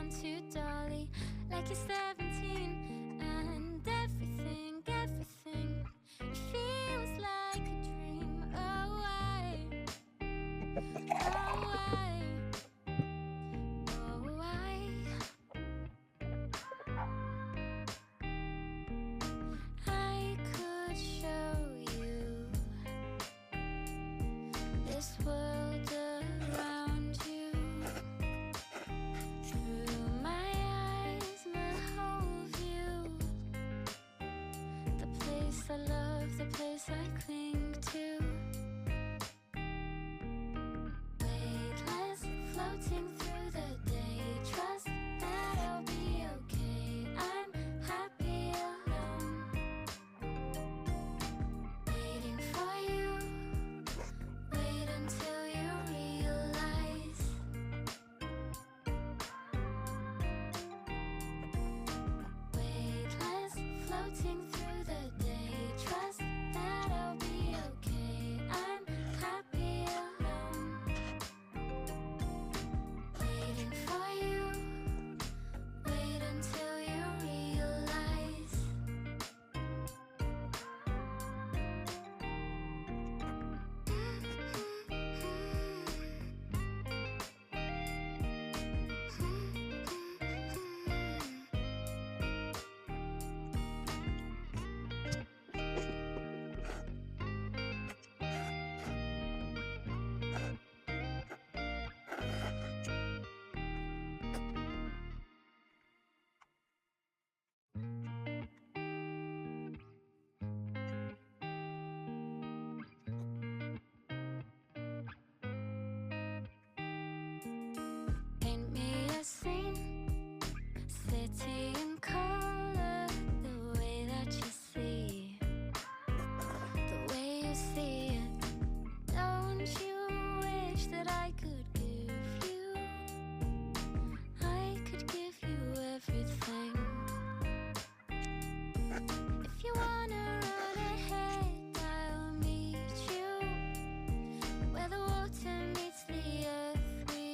want to, Dolly, like you're 17, and everything it feels like a dream. Oh, why? Oh, why? Oh, why? I could show you this world around you through my eyes, my whole view. The place I love, the place I cling to. Weightless, floating through the day. Trust that I'll be okay. I'm happy alone, waiting for you. Wait until you realize. Weightless, floating through the day. Trust that I'll be okay. I'm happy alone, waiting for you. Wait until you realize. Paint me a scene, city in color, the way that you see, the way you see it. Don't you wish that I could give you? I could give you everything. If you wanna run ahead, I'll meet you where the water meets the earth we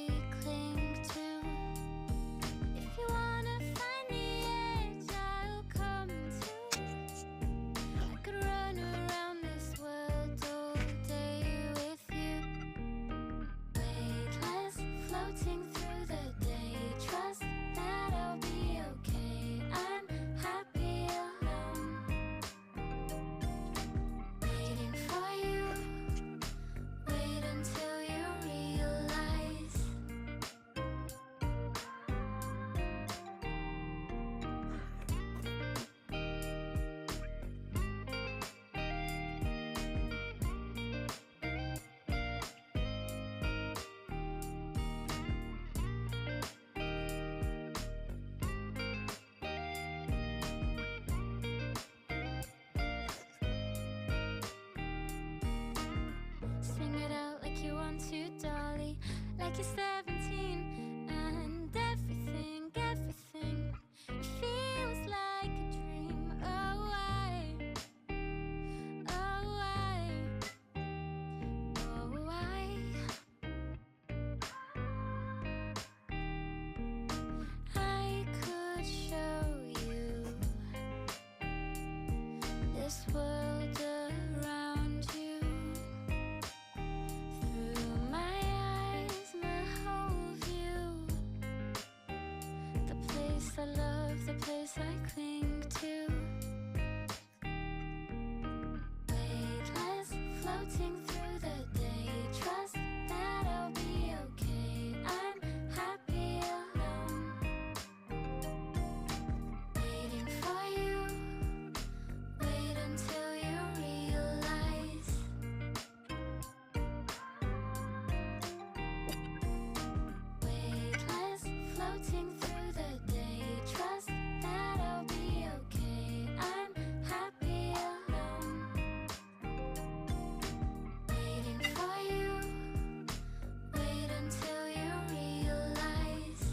cling to. If you wanna find the edge, I'll come too. I could run around this world all day with you. Weightless, floating through the day. Trust that I'll be okay. I'm happy alone, waiting for you. Wait until you realize. Sing it out like you want to, Dolly, like you're 17, and everything it feels like a dream. Oh, why? Oh, why? Oh, why? I could show you this world around you through my eyes, my whole view. The place I love, the place I cling to. Weightless, floating through the day. Trust that I'll be okay. I'm happy alone, waiting for you. Wait until you realize. Weightless, floating through the day. Trust that I'll be okay. I'm happy alone, waiting for you. Wait until you realize.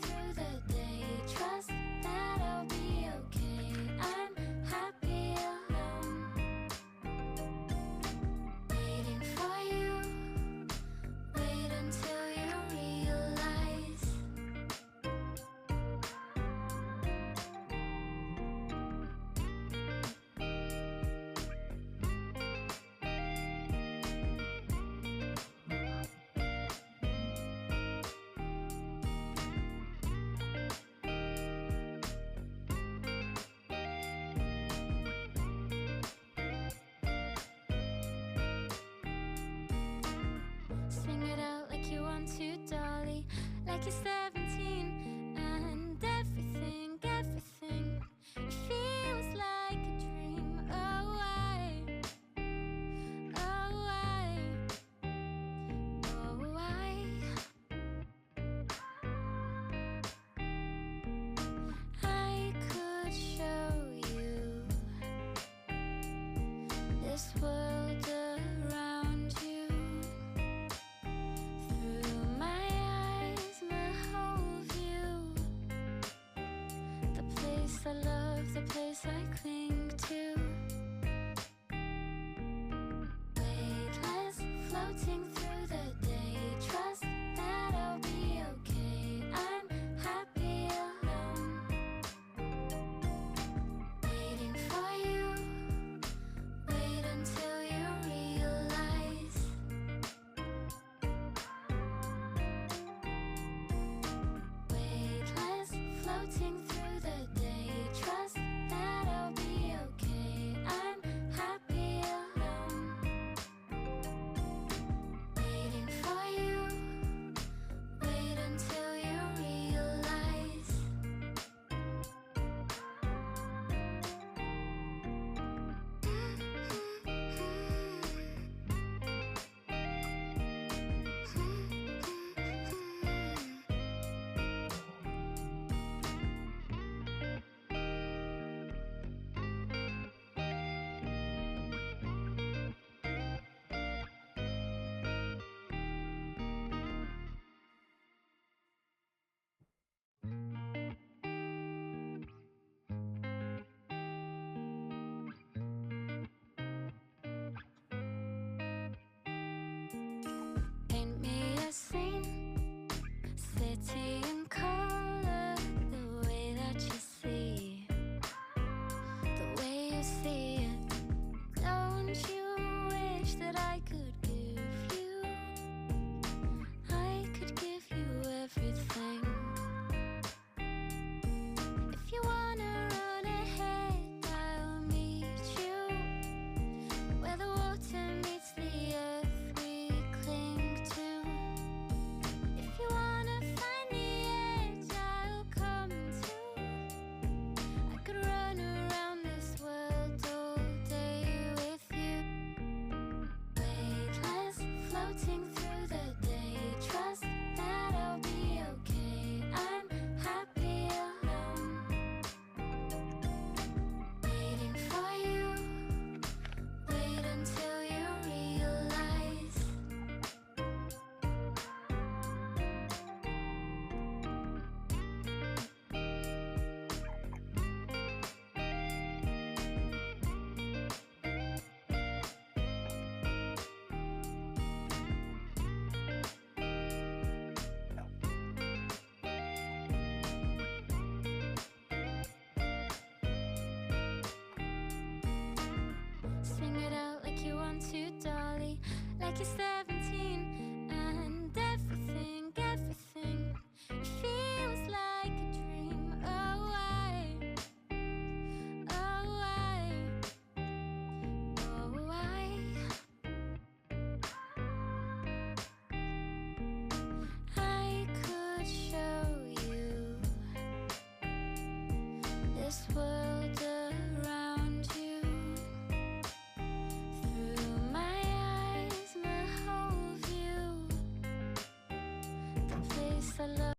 through the day. Trust that I'll be okay. I'm happy alone, waiting for you. Wait until you realize. Sing it out like you want to, Dolly. Like you're 17 and everything, everything feels like a dream. Oh, I could show you this world around you. Through my eyes, my whole view. The place I love, the place I cling to. Weightless, floating through the day. Trust that I'll be okay. I'm happy alone, waiting for you. Wait until you realize. Weightless, floating through the day. Trust that I'll be okay. I'm happy alone, waiting for you. Wait until you realize. Paint me a scene, city in color, the way that you see, the way you see it. Don't you wish that I could give you? I could give you everything. If you wanna run ahead, I'll meet you where the water meets the earth we cling to. If you wanna find the edge, I'll come too. I could run around this world all day with you. Weightless, floating through the day. Trust that I'll be okay. I'm happy alone, waiting for you. Wait until you realize. Sing it out like you want to, Dolly. Like you're 17 and everything, everything feels like a dream. Oh, I could show you this world around you. Through my eyes, my whole view. The place I love.